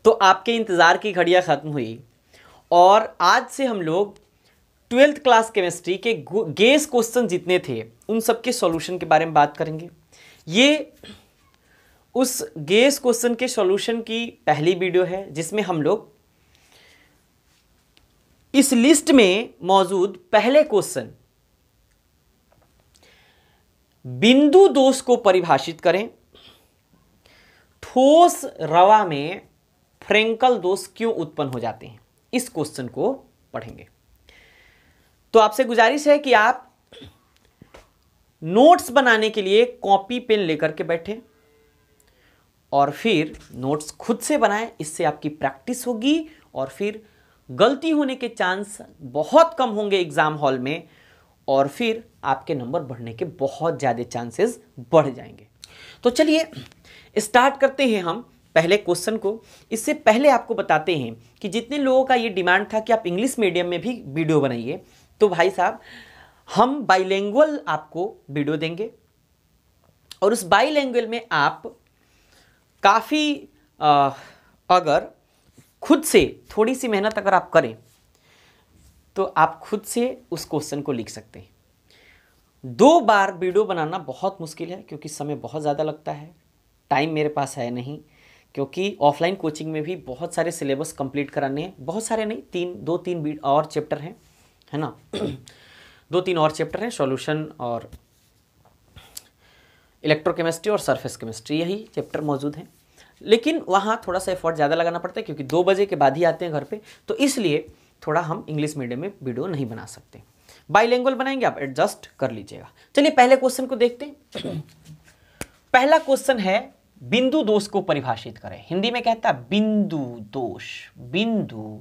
तो आपके इंतज़ार की घड़ियां ख़त्म हुई और आज से हम लोग 12th क्लास केमिस्ट्री के गेस क्वेश्चन जितने थे उन सब के सॉल्यूशन के बारे में बात करेंगे। ये उस गेस क्वेश्चन के सॉल्यूशन की पहली वीडियो है जिसमें हम लोग इस लिस्ट में मौजूद पहले क्वेश्चन बिंदु दोष को परिभाषित करें, ठोस रवा में फ्रेंकल दोष क्यों उत्पन्न हो जाते हैं, इस क्वेश्चन को पढ़ेंगे। तो आपसे गुजारिश है कि आप नोट्स बनाने के लिए कॉपी पेन लेकर के बैठे और फिर नोट्स खुद से बनाएं। इससे आपकी प्रैक्टिस होगी और फिर गलती होने के चांस बहुत कम होंगे एग्जाम हॉल में और फिर आपके नंबर बढ़ने के बहुत ज़्यादा चांसेस बढ़ जाएंगे। तो चलिए स्टार्ट करते हैं हम पहले क्वेश्चन को। इससे पहले आपको बताते हैं कि जितने लोगों का ये डिमांड था कि आप इंग्लिश मीडियम में भी वीडियो बनाइए, तो भाई साहब हम बाइलिंगुअल आपको वीडियो देंगे और उस बाइलिंगुअल में आप काफ़ी अगर खुद से थोड़ी सी मेहनत अगर आप करें तो आप खुद से उस क्वेश्चन को लिख सकते हैं। 2 बार वीडियो बनाना बहुत मुश्किल है क्योंकि समय बहुत ज़्यादा लगता है, टाइम मेरे पास है नहीं, क्योंकि ऑफलाइन कोचिंग में भी बहुत सारे सिलेबस कंप्लीट कराने हैं। बहुत सारे नहीं, 2-3 और चैप्टर हैं, है ना 2-3 और चैप्टर हैं, सॉल्यूशन और इलेक्ट्रोकेमिस्ट्री और सरफेस केमिस्ट्री, यही चैप्टर मौजूद हैं। लेकिन वहाँ थोड़ा सा एफर्ट ज़्यादा लगाना पड़ता है क्योंकि 2 बजे के बाद ही आते हैं घर पे, तो इसलिए थोड़ा हम इंग्लिश मीडियम में वीडियो नहीं बना सकते। बाइलिंगुअल बनाएंगे, आप एडजस्ट कर लीजिएगा। चलिए पहले क्वेश्चन को देखते हैं। पहला क्वेश्चन है बिंदु दोष को परिभाषित करें। हिंदी में कहता है बिंदु दोष। बिंदु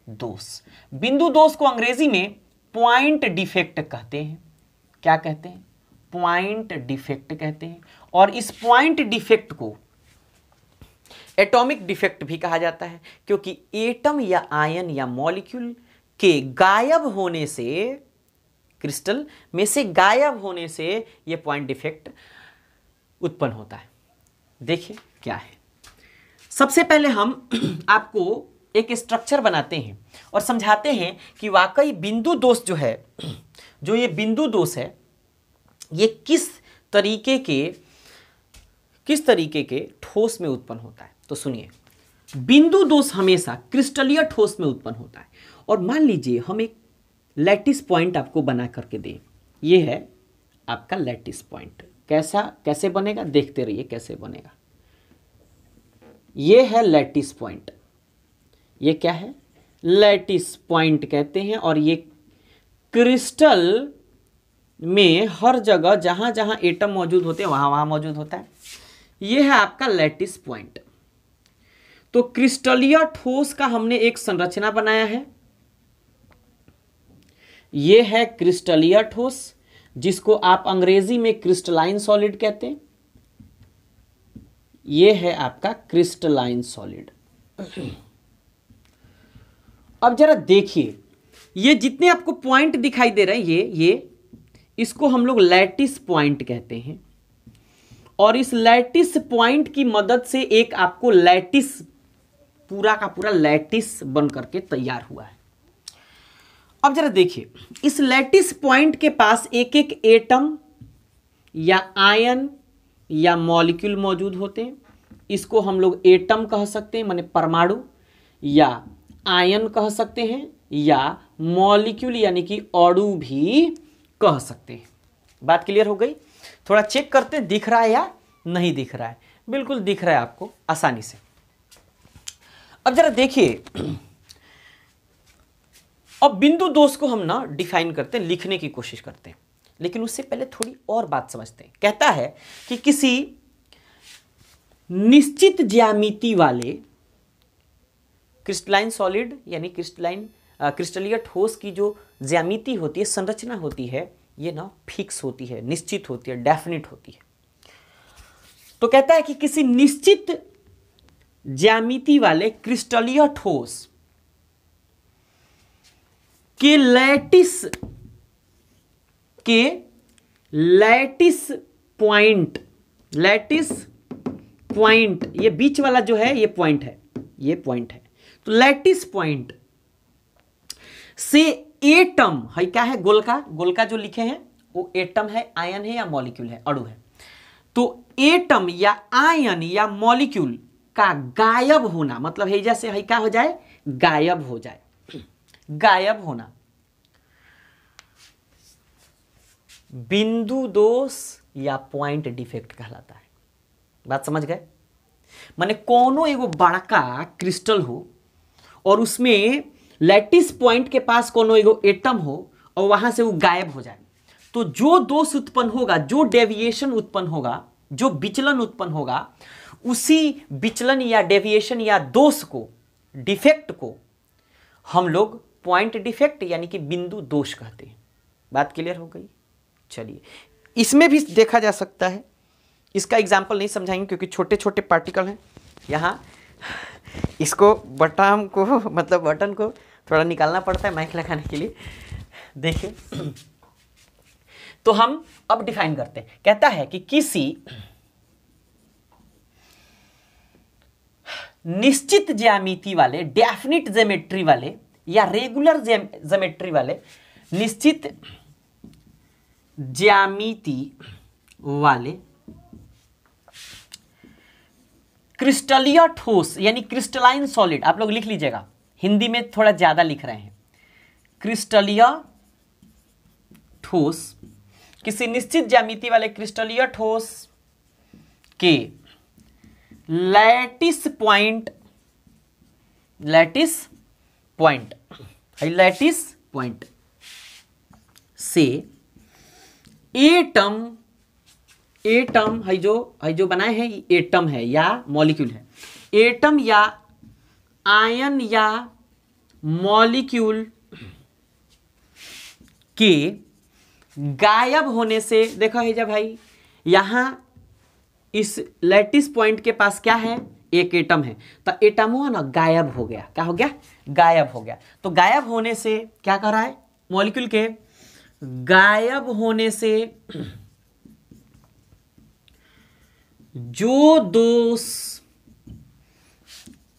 दोष, बिंदु दोष को अंग्रेजी में पॉइंट डिफेक्ट कहते हैं। क्या कहते हैं? पॉइंट डिफेक्ट कहते हैं। और इस पॉइंट डिफेक्ट को एटॉमिक डिफेक्ट भी कहा जाता है क्योंकि एटम या आयन या मॉलिक्यूल के गायब होने से, क्रिस्टल में से गायब होने से यह पॉइंट डिफेक्ट उत्पन्न होता है। देखिए क्या है। सबसे पहले हम आपको एक स्ट्रक्चर बनाते हैं और समझाते हैं कि वाकई बिंदु दोष जो है, जो ये बिंदु दोष है, ये किस तरीके के ठोस में उत्पन्न होता है। तो सुनिए, बिंदु दोष हमेशा क्रिस्टलीय ठोस में उत्पन्न होता है। और मान लीजिए हम एक लैटिस पॉइंट आपको बना करके दें, ये है आपका लैटिस पॉइंट। कैसे बनेगा देखते रहिए कैसे बनेगा। ये है लैटिस पॉइंट, ये क्या है? लैटिस पॉइंट कहते हैं। और ये क्रिस्टल में हर जगह जहां जहां एटम मौजूद होते हैं वहां मौजूद होता है। ये है आपका लैटिस पॉइंट। तो क्रिस्टलीय ठोस का हमने एक संरचना बनाया है। ये है क्रिस्टलीय ठोस, जिसको आप अंग्रेजी में क्रिस्टलाइन सॉलिड कहते हैं। ये है आपका क्रिस्टलाइन सॉलिड। अब जरा देखिए, ये जितने आपको पॉइंट दिखाई दे रहे हैं, ये इसको हम लोग लैटिस पॉइंट कहते हैं। और इस लैटिस पॉइंट की मदद से एक आपको लैटिस, पूरा का पूरा लैटिस बन करके तैयार हुआ है। अब जरा देखिए, इस लैटिस पॉइंट के पास एक एक एटम या आयन या मॉलिक्यूल मौजूद होते हैं। इसको हम लोग एटम कह सकते हैं, माने परमाणु, या आयन कह सकते हैं, या मॉलिक्यूल यानी कि अणु भी कह सकते हैं। बात क्लियर हो गई? थोड़ा चेक करते हैं दिख रहा है या नहीं दिख रहा है। बिल्कुल दिख रहा है आपको आसानी से। अब जरा देखिए, अब बिंदु दोष को हम ना डिफाइन करते हैं, लिखने की कोशिश करते हैं, लेकिन उससे पहले थोड़ी और बात समझते हैं। कहता है कि किसी निश्चित ज्यामिति वाले क्रिस्टलाइन सॉलिड यानी क्रिस्टलीय ठोस की जो ज्यामिति होती है, संरचना होती है, ये ना फिक्स होती है, निश्चित होती है, डेफिनिट होती है। तो कहता है कि किसी निश्चित ज्यामिति वाले क्रिस्टलीय ठोस के लैटिस पॉइंट, ये बीच वाला जो है ये पॉइंट है, ये पॉइंट है। तो लैटिस पॉइंट से एटम है, क्या है, गोलका, गोलका जो लिखे हैं वो एटम है, आयन है या मॉलिक्यूल है, अणु है। तो एटम या आयन या मॉलिक्यूल का गायब होना, मतलब हैजा से है क्या हो जाए, गायब हो जाए, गायब होना, बिंदु दोष या पॉइंट डिफेक्ट कहलाता है। बात समझ गए? माने कोनो एगो बड़का क्रिस्टल हो और उसमें लैटिस पॉइंट के पास कोनो एगो एटम हो और वहां से वो गायब हो जाए, तो जो दोष उत्पन्न होगा, जो डेविएशन उत्पन्न होगा, जो विचलन उत्पन्न होगा, उसी विचलन या डेविएशन या दोष को, डिफेक्ट को हम लोग पॉइंट डिफेक्ट यानी कि बिंदु दोष कहते हैं। बात क्लियर हो गई? चलिए, इसमें भी देखा जा सकता है, इसका एग्जाम्पल नहीं समझाएंगे क्योंकि छोटे छोटे पार्टिकल हैं। यहाँ इसको बटन को, मतलब बटन को थोड़ा निकालना पड़ता है माइक लगाने के लिए। देखिए, तो हम अब डिफाइन करते हैं। कहता है कि किसी निश्चित ज्यामिति वाले, डेफिनिट ज्योमेट्री वाले या रेगुलर ज्योमेट्री वाले, निश्चित ज्यामिति वाले क्रिस्टलीय ठोस यानी क्रिस्टलाइन सॉलिड, आप लोग लिख लीजिएगा, हिंदी में थोड़ा ज्यादा लिख रहे हैं, क्रिस्टलीय ठोस, किसी निश्चित ज्यामिति वाले क्रिस्टलीय ठोस के लैटिस पॉइंट, लैटिस पॉइंट है, लैटिस पॉइंट से एटम, एटम है जो बनाए हैं, एटम है या मॉलिक्यूल है, एटम या आयन या मॉलिक्यूल के गायब होने से, देखा है जब भाई यहां इस लैटिस पॉइंट के पास क्या है, एक एटम है, तो एटम हुआ ना गायब हो गया, क्या हो गया, गायब हो गया। तो गायब होने से क्या कर रहा है, मॉलिक्यूल के गायब होने से जो दोष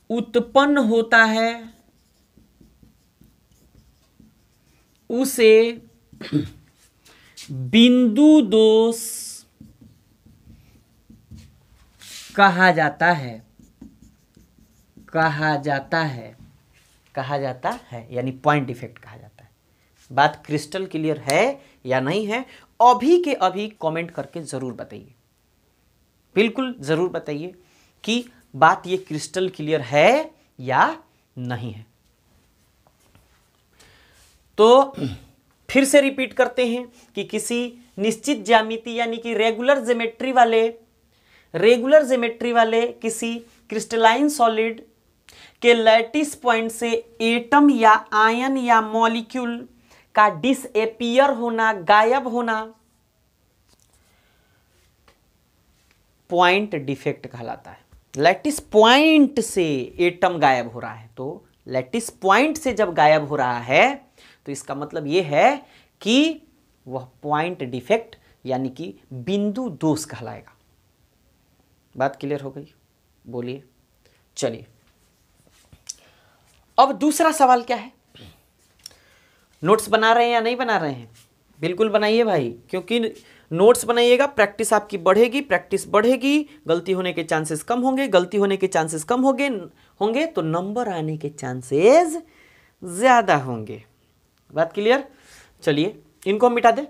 उत्पन्न होता है उसे बिंदु दोष कहा जाता है, कहा जाता है, कहा जाता है, यानी पॉइंट डिफेक्ट कहा जाता है। बात क्रिस्टल क्लियर है या नहीं है? अभी के अभी कमेंट करके जरूर बताइए, बिल्कुल जरूर बताइए कि बात ये क्रिस्टल क्लियर है या नहीं है। तो फिर से रिपीट करते हैं कि किसी निश्चित ज्यामिति यानी कि रेगुलर ज्योमेट्री वाले किसी क्रिस्टलाइन सॉलिड के लैटिस पॉइंट से एटम या आयन या मॉलिक्यूल का डिसएपियर होना, गायब होना, पॉइंट डिफेक्ट कहलाता है। लैटिस पॉइंट से एटम गायब हो रहा है, तो लैटिस पॉइंट से जब गायब हो रहा है तो इसका मतलब यह है कि वह पॉइंट डिफेक्ट यानी कि बिंदु दोष कहलाएगा। बात क्लियर हो गई? बोलिए। चलिए, अब दूसरा सवाल क्या है? नोट्स बना रहे हैं या नहीं बना रहे हैं? बिल्कुल बनाइए भाई, क्योंकि नोट्स बनाइएगा, प्रैक्टिस आपकी बढ़ेगी, प्रैक्टिस बढ़ेगी, गलती होने के चांसेस कम होंगे, गलती होने के चांसेस कम होंगे तो नंबर आने के चांसेस ज्यादा होंगे। बात क्लियर? चलिए, इनको हम मिटा दें।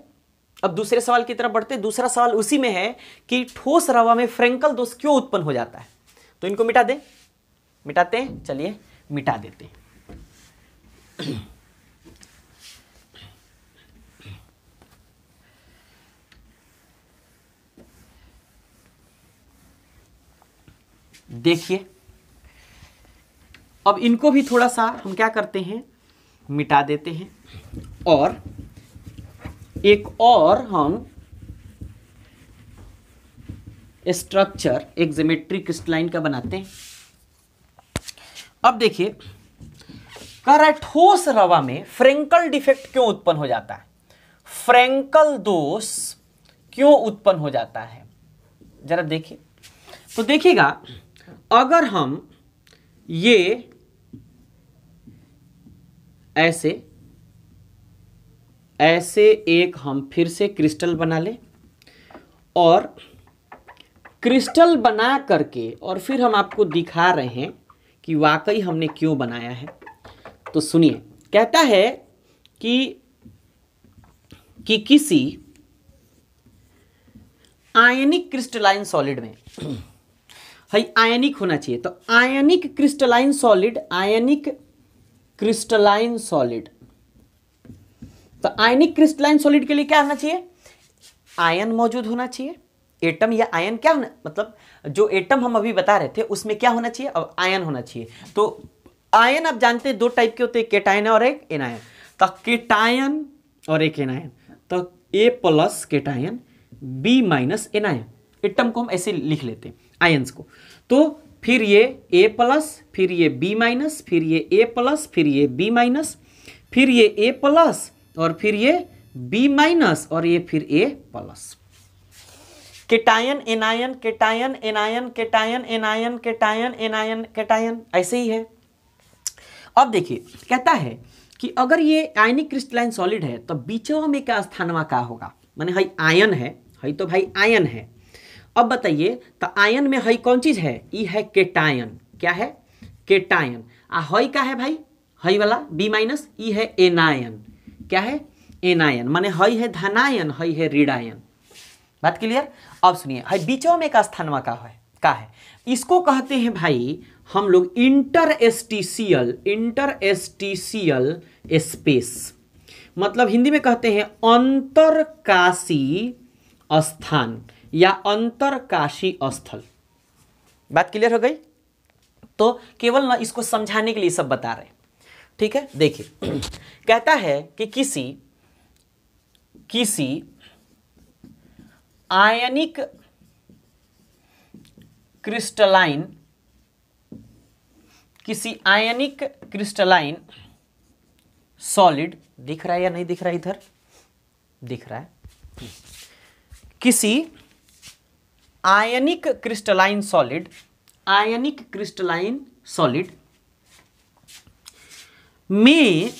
अब दूसरे सवाल की तरफ बढ़ते हैं। दूसरा सवाल उसी में है कि ठोस रवा में फ्रेंकल दोष क्यों उत्पन्न हो जाता है, तो इनको मिटा दें। मिटाते हैं, चलिए मिटा देते हैं। देखिए, अब इनको भी थोड़ा सा हम क्या करते हैं, मिटा देते हैं और एक और हम स्ट्रक्चर एक ज्योमेट्री क्रिस्टलाइन का बनाते हैं। अब देखिए, कह रहा है ठोस रवा में फ्रेंकल डिफेक्ट क्यों उत्पन्न हो जाता है, फ्रेंकल दोष क्यों उत्पन्न हो जाता है, जरा देखिए। तो देखिएगा, अगर हम ये ऐसे ऐसे एक हम फिर से क्रिस्टल बना ले और क्रिस्टल बना करके और फिर हम आपको दिखा रहे हैं कि वाकई हमने क्यों बनाया है। तो सुनिए, कहता है कि किसी आयनिक क्रिस्टलाइन सॉलिड में है आयनिक होना चाहिए, तो आयनिक क्रिस्टलाइन सॉलिड, आयनिक क्रिस्टलाइन सॉलिड, तो आयनिक क्रिस्टलाइन सॉलिड के लिए क्या होना चाहिए? आयन मौजूद होना चाहिए। एटम या आयन क्या होना, मतलब जो एटम हम अभी बता रहे थे उसमें क्या होना चाहिए? अब आयन होना चाहिए। तो आयन आप जानते हैं दो टाइप के होते हैं, केटायन और एक एनायन। तो केटायन और एक एनायन, तो A plus cation, B minus anion. Atom को हम ऐसे लिख लेते हैं, आयंस को। तो फिर ये ए प्लस, फिर ये बी माइनस, फिर ये ए प्लस, फिर ये बी माइनस, फिर ये ए प्लस और फिर ये बी माइनस और ये फिर A plus. Cation anion, cation anion, cation anion, cation anion, cation, ऐसे ही है। अब देखिए, कहता है कि अगर ये आयनिक क्रिस्टलाइन सॉलिड है तो बीचों में क्या स्थानवा का होगा? माने हई आयन है, हई तो भाई आयन है। अब बताइए, तो आयन में हई कौन चीज है? ई है केटायन। क्या है? केटायन। आ हई का है भाई? हई वाला बी माइनस, ई है एनायन। क्या है? एनायन। माने हई है धनायन, हई है ऋणायन। बात क्लियर? अब सुनिए, हई बीचों में का स्थानवा का है? इसको कहते हैं भाई हम लोग इंटरस्टिशियल, इंटरस्टिशियल स्पेस, मतलब हिंदी में कहते हैं अंतरकाशी स्थान या अंतरकाशी स्थल। बात क्लियर हो गई? तो केवल ना इसको समझाने के लिए सब बता रहे हैं, ठीक है। देखिए, कहता है कि किसी आयनिक क्रिस्टलाइन, किसी आयनिक क्रिस्टलाइन सॉलिड, दिख रहा है या नहीं दिख रहा है? इधर दिख रहा है। किसी आयनिक क्रिस्टलाइन सॉलिड, आयनिक क्रिस्टलाइन सॉलिड में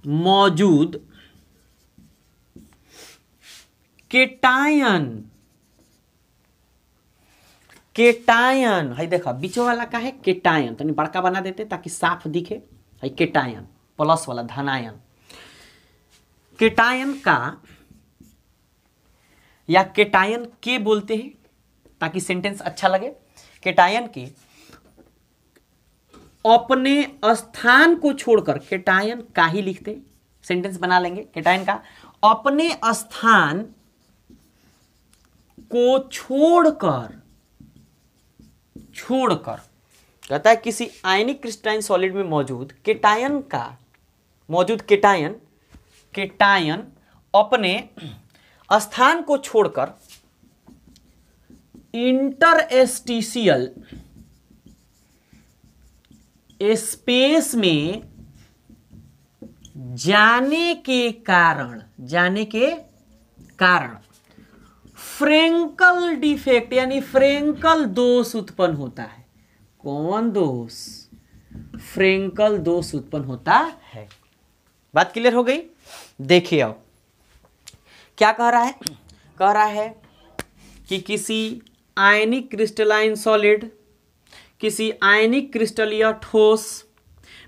मौजूद केटायन, केटायन है, देखा बीचों वाला का है केटायन, तो बड़का बना देते ताकि साफ दिखे। है केटायन प्लस वाला धनायन। केटायन का या केटायन के बोलते हैं ताकि सेंटेंस अच्छा लगे। केटायन के अपने स्थान को छोड़कर, केटायन का ही लिखते सेंटेंस बना लेंगे। केटायन का अपने स्थान को छोड़कर कहता है किसी आयनिक क्रिस्टलाइन सॉलिड में मौजूद केटायन का, मौजूद केटायन अपने स्थान को छोड़कर इंटरस्टिशियल स्पेस में जाने के कारण फ्रेंकल डिफेक्ट यानी फ्रेंकल दोष उत्पन्न होता है। कौन दोष? फ्रेंकल दोष उत्पन्न होता है। बात क्लियर हो गई? देखिए अब क्या कह रहा है? कह रहा है कि किसी आयनिक क्रिस्टलाइन सॉलिड, किसी आयनिक क्रिस्टलीय ठोस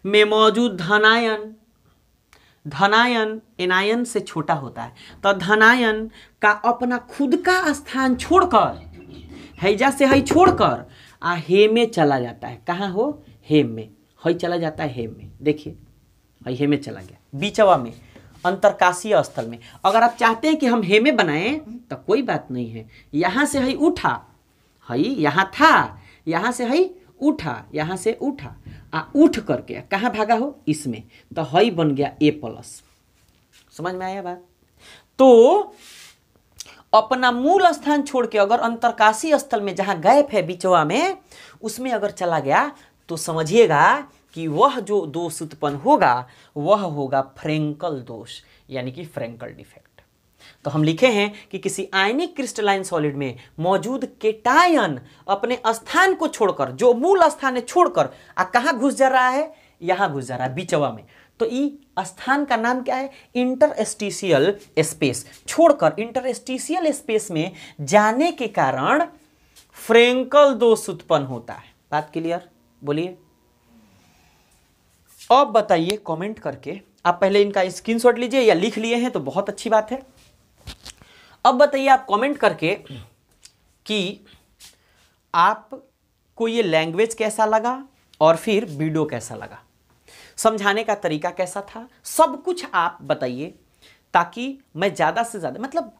में मौजूद धनायन, धनायन एनायन से छोटा होता है, तो धनायन का अपना खुद का स्थान छोड़कर, हैजा से हई छोड़कर हे में चला जाता है। कहाँ हो? हेम में। हई चला जाता है हेम में। देखिए हई हे में चला गया, बीचवा में अंतरकाशीय स्थल में। अगर आप चाहते हैं कि हम हे में बनाएं तो कोई बात नहीं है। यहाँ से हई उठा, हई यहाँ था, यहाँ से हई उठा, यहाँ से उठा, उठ करके कहाँ भागा हो? इसमें, तो हई बन गया ए प्लस। समझ में आया बात? तो अपना मूल स्थान छोड़ के अगर अंतरकाशीय स्थल में जहां गैप है बीचवा में, उसमें अगर चला गया तो समझिएगा कि वह जो दोष उत्पन्न होगा वह होगा फ्रेंकल दोष, यानी कि फ्रेंकल डिफेक्ट। तो हम लिखे हैं कि किसी आयनिक क्रिस्टलाइन सॉलिड में मौजूद केटायन अपने स्थान को छोड़कर, जो मूल स्थान है छोड़कर कहां घुस जा रहा है, यहां घुस जा रहा है बीचवा में। तो ई स्थान का नाम क्या है, इंटरस्टिशियल स्पेस। छोड़कर इंटरस्टिशियल स्पेस में जाने के कारण फ्रेंकल दोष उत्पन्न होता है। बात क्लियर? बोलिए। अब बताइए कमेंट करके, आप पहले इनका स्क्रीनशॉट लीजिए या लिख लिए हैं तो बहुत अच्छी बात है। अब बताइए आप कमेंट करके कि आपको ये लैंग्वेज कैसा लगा और फिर वीडियो कैसा लगा, समझाने का तरीका कैसा था, सब कुछ आप बताइए, ताकि मैं ज़्यादा से ज़्यादा, मतलब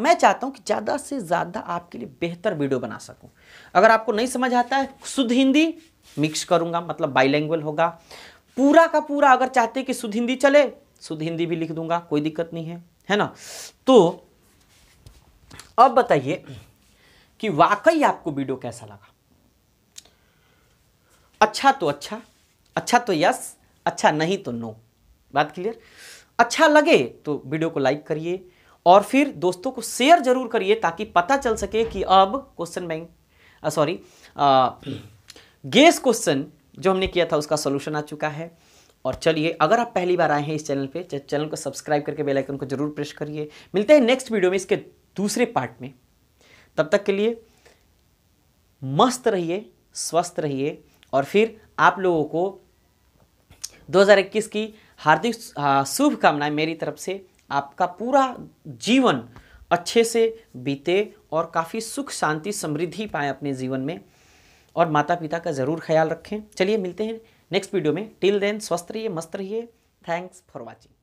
मैं चाहता हूं कि ज़्यादा से ज़्यादा आपके लिए बेहतर वीडियो बना सकूं। अगर आपको नहीं समझ आता है, शुद्ध हिंदी मिक्स करूंगा, मतलब बाइलैंग्वेज होगा। पूरा का पूरा अगर चाहते कि शुद्ध हिंदी चले, शुद्ध हिंदी भी लिख दूंगा, कोई दिक्कत नहीं है ना। तो अब बताइए कि वाकई आपको वीडियो कैसा लगा। अच्छा तो अच्छा, अच्छा तो यस, अच्छा नहीं तो नो। बात क्लियर? अच्छा लगे तो वीडियो को लाइक करिए और फिर दोस्तों को शेयर जरूर करिए, ताकि पता चल सके कि अब क्वेश्चन बैंक गेस क्वेश्चन जो हमने किया था उसका सॉल्यूशन आ चुका है। और चलिए, अगर आप पहली बार आए हैं इस चैनल पे, चैनल को सब्सक्राइब करके बेल आइकन को जरूर प्रेस करिए। मिलते हैं नेक्स्ट वीडियो में इसके दूसरे पार्ट में। तब तक के लिए मस्त रहिए, स्वस्थ रहिए और फिर आप लोगों को 2021 की हार्दिक शुभकामनाएं मेरी तरफ से। आपका पूरा जीवन अच्छे से बीते और काफ़ी सुख शांति समृद्धि पाएं अपने जीवन में, और माता पिता का ज़रूर ख्याल रखें। चलिए मिलते हैं नेक्स्ट वीडियो में। टिल देन स्वस्थ रहिए, मस्त रहिए। Thanks for watching.